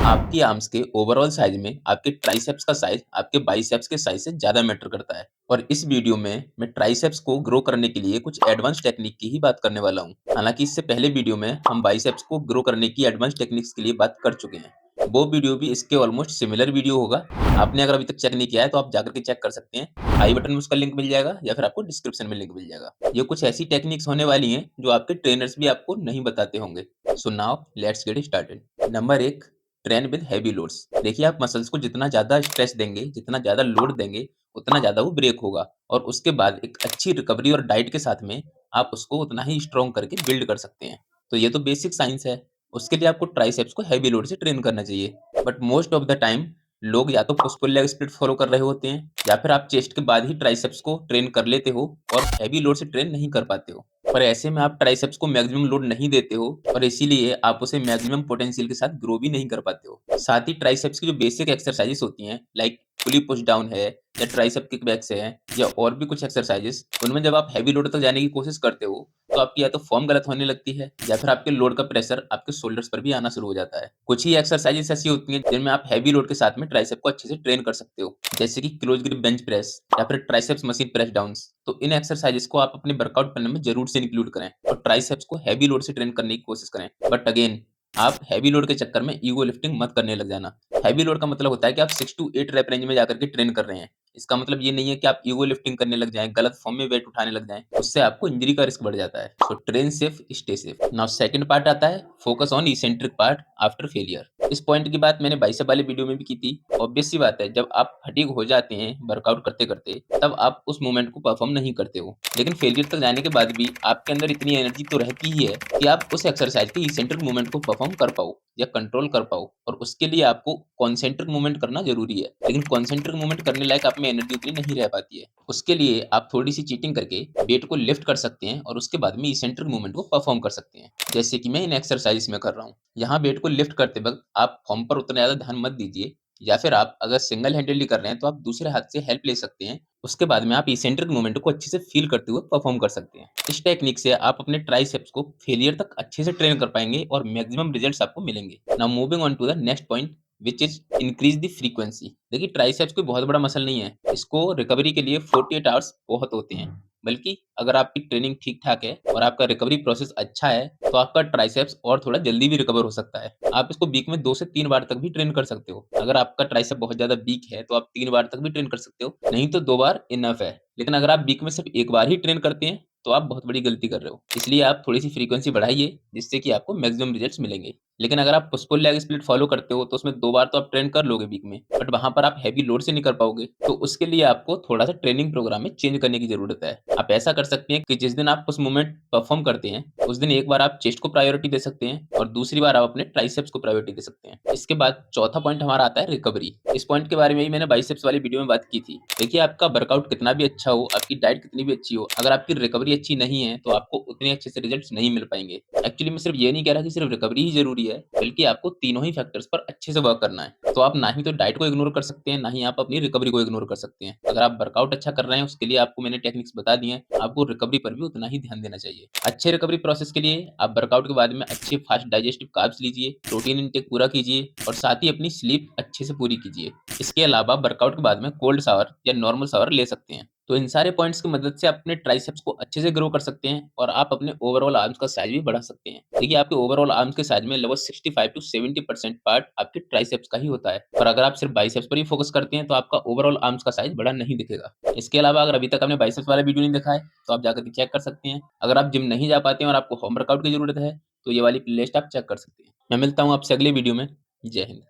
आपकी आर्म्स के overall size में आपके ट्राइसेप्स का साइज आपके बाइसेप्स के साइज से ज़्यादा मैटर करता है। और इस वीडियो में मैं ट्राइसेप्स को ग्रो करने के लिए कुछ एडवांस टेक्निक की ही बात करने वाला हूँ। हालांकि इससे पहले वीडियो में हम बाइसेप्स को ग्रो करने की एडवांस टेक्निक्स के लिए बात कर चुके हैं। वो वीडियो भी इसके ऑलमोस्ट सिमिलर वीडियो होगा। आपने अगर अभी तक चेक नहीं किया है तो आप जाकर के चेक कर सकते हैं। आई बटन में उसका लिंक मिल जाएगा या फिर आपको डिस्क्रिप्शन में लिंक मिल जाएगा। ये कुछ ऐसी टेक्निक्स होने वाली हैं जो आपके ट्रेनर्स भी आपको नहीं बताते होंगे। So now let's get started. Number 1, train with heavy loads. देखिए, आप मसल्स को जितना ज़्यादा स्ट्रेस देंगे, जितना ज़्यादा लोड देंगे, उतना ज़्यादा वो ब्रेक होगा और उसके बाद एक अच्छी रिकवरी और डाइट के साथ में आप उसको उतना ही स्ट्रॉन्ग करके बिल्ड कर सकते हैं। तो ये तो बेसिक साइंस है। उसके लिए आपको ट्राइसेप्स को हैवी लोड से ट्रेन करना चाहिए। But most of the time लोग या तो push pull leg split follow कर रहे होते हैं या फिर आप चेस्ट के बाद ही ट्राइसेप्स को ट्रेन कर लेते हो और हैवी लोड से ट्रेन नहीं कर पाते हो। पर ऐसे में आप ट्राइसेप्स को मैक्सिमम लोड नहीं देते हो और इसीलिए आप उसे मैक्सिमम पोटेंशियल के साथ ग्रो भी नहीं कर पाते हो। साथ ही ट्राइसेप्स की जो बेसिक एक्सरसाइजेस होती हैं, लाइक पुली पुश डाउन है या ट्राइसेप किकबैक्स है या और भी कुछ एक्सरसाइजेस, उनमें जब आप हैवी लोड तक जाने की कोशिश करते हो तो आपकी या तो फॉर्म गलत होने लगती है या फिर आपके लोड का प्रेशर आपके शोल्डर्स पर भी आना शुरू हो जाता है। कुछ ही एक्सरसाइजेस ऐसी होती हैं जिनमें आप हैवी लोड के साथ में ट्राइसेप को अच्छे से ट्रेन कर सकते हो, जैसे कि क्लोज ग्रिप बेंच प्रेस या फिर ट्राइसेप्स मशीन प्रेस डाउन्स। तो इन एक्सरसाइजेस को आप अपने वर्कआउट प्लान में जरूर से इंक्लूड करें और ट्राइसेप्स को हैवी लोड से ट्रेन करने की कोशिश करें। बट अगेन, आप हैवी लोड के चक्कर में ईगो लिफ्टिंग मत करने लग जाना। हैवी लोड का मतलब होता है कि आप 6 टू 8 रैप रेंज में जाकर के ट्रेन कर रहे हैं। इसका मतलब ये नहीं है कि आप ईगो लिफ्टिंग करने लग जाएं, गलत फॉर्म में वेट उठाने लग जाएं। उससे आपको इंजरी का रिस्क बढ़ जाता है। So train safe, stay safe. Now second part आता है focus on eccentric part after failure. इस पॉइंट की बात मैंने बाइसेप वाले वीडियो में भी की थी। ऑब्वियस सी बात है, जब आप फटीग हो जाते हैं वर्कआउट करते करते तब आप उस मूवमेंट को परफॉर्म नहीं करते हो। लेकिन फेलियर तक जाने के बाद भी आपके अंदर इतनी एनर्जी तो रहती ही है कि आप उस एक्सरसाइज के इसेंट्रिक मूवमेंट को परफॉर्म कर पाओ या कंट्रोल कर पाओ। और उसके लिए आपको कॉन्सेंट्रिक मूवमेंट करना जरूरी है। लेकिन कॉन्सेंट्रिक मूवमेंट करने लायक आप में एनर्जी उतनी नहीं रह पाती है। उसके लिए आप थोड़ी सी चीटिंग करके वेट को लिफ्ट कर सकते हैं और उसके बाद में इसेंट्रिक मूवमेंट को परफॉर्म कर सकते हैं, जैसे कि मैं इन एक्सरसाइज में कर रहा हूँ। यहाँ वेट को लिफ्ट करते वक्त आप फॉर्म पर उतना ज्यादा ध्यान मत दीजिए, या फिर आप अगर सिंगल हैंडेडली कर रहे हैं तो आप दूसरे हाथ से हेल्प ले सकते हैं। उसके बाद में आप इसेंट्रिक मूवमेंट को अच्छे से फील करते हुए परफॉर्म कर सकते हैं। इस टेक्निक से आप अपने ट्राइसेप्स को फेलियर तक अच्छे से ट्रेन कर पाएंगे और मैक्सिमम रिजल्ट्स आपको मिलेंगे। Now moving on to the next point, which is increase the frequency. देखिए, ट्राइसेप्स कोई बहुत बड़ा मसल नहीं है। इसको रिकवरी के लिए 48 आवर्स बहुत होते हैं। बल्कि अगर आपकी ट्रेनिंग ठीक ठाक है और आपका रिकवरी प्रोसेस अच्छा है तो आपका ट्राइसेप्स और थोड़ा जल्दी भी रिकवर हो सकता है। आप इसको वीक में 2 से 3 बार तक भी ट्रेन कर सकते हो। अगर आपका ट्राइसेप बहुत ज़्यादा वीक है तो आप 3 बार तक भी ट्रेन कर सकते हो, नहीं तो 2 बार इनफ है। लेकिन अगर आप वीक में सिर्फ 1 बार ही ट्रेन करते हैं तो आप बहुत बड़ी गलती कर रहे हो। इसलिए आप थोड़ी-सी फ्रीक्वेंसी बढ़ाइए, जिससे कि आपको मैक्सिमम रिजल्ट्स मिलेंगे। लेकिन अगर आप push pull leg split follow करते हो तो उसमें 2 बार तो आप ट्रेन कर लोगे वीक में, बट वहाँ पर आप हैवी लोड से नहीं कर पाओगे। तो उसके लिए आपको थोड़ा-सा ट्रेनिंग प्रोग्राम में चेंज करने की ज़रूरत है। आप ऐसा कर सकते हैं कि जिस दिन आप उस मूवमेंट परफॉर्म करते हैं, उस दिन एक बार आप चेस्ट को प्रायोरिटी दे सकते हैं और दूसरी बार आप अपने ट्राइसेप्स को प्रायोरिटी दे सकते हैं। इसके बाद चौथा पॉइंट हमारा आता है रिकवरी। इस पॉइंट के बारे में ही मैंने बाइसेप्स वाली वीडियो में बात की थी। देखिए, आपका वर्कआउट कितना भी अच्छा हो, आपकी डाइट कितनी भी अच्छी हो, अगर आपकी रिकवरी अच्छी नहीं है तो आपको उतने अच्छे से रिजल्ट्स नहीं मिल पाएंगे। एक्चुअली मैं सिर्फ ये नहीं कह रहा कि सिर्फ रिकवरी ही जरूरी है, बल्कि आपको तीनों ही फैक्टर्स पर अच्छे से वर्क करना है। तो आप ना ही तो डाइट को इग्नोर कर सकते हैं, ना ही आप अपनी रिकवरी को इग्नोर कर सकते हैं। अगर आप वर्कआउट अच्छा कर रहे हैं, उसके लिए आपको मैंने टेक्निक्स बता दी हैं, आपको रिकवरी पर भी उतना ही ध्यान देना चाहिए। अच्छे रिकवरी प्रोसेस के लिए आप वर्कआउट के बाद में अच्छे फास्ट डाइजेस्टिव कार्ब्स लीजिए, प्रोटीन इंटेक पूरा कीजिए और साथ ही अपनी स्लीप अच्छे से पूरी कीजिए। इसके अलावा वर्कआउट के बाद में कोल्ड शावर या नॉर्मल शावर ले सकते हैं। तो इन सारे पॉइंट्स की मदद से आप अपने ट्राइसेप्स को अच्छे से ग्रो कर सकते हैं और आप अपने ओवरऑल आर्म्स का साइज भी बढ़ा सकते हैं। देखिए, आपके ओवरऑल आर्म्स के साइज में लगभग 65 टू 70% पार्ट आपके ट्राइसेप्स का ही होता है। और अगर आप सिर्फ बाइसेप्स पर ही फोकस करते हैं तो आपका ओवरऑल आर्म्स का साइज बड़ा नहीं दिखेगा। इसके अलावा अगर अभी तक आपने बाइसेप्स वाला वीडियो नहीं देखा है तो आप जाकर के चेक कर सकते हैं। अगर आप जिम नहीं जा पाते हैं और आपको होम वर्कआउट की जरूरत है तो ये वाली प्लेलिस्ट आप चेक कर सकते हैं। मैं मिलता हूँ आपसे अगले वीडियो में। जय हिंद।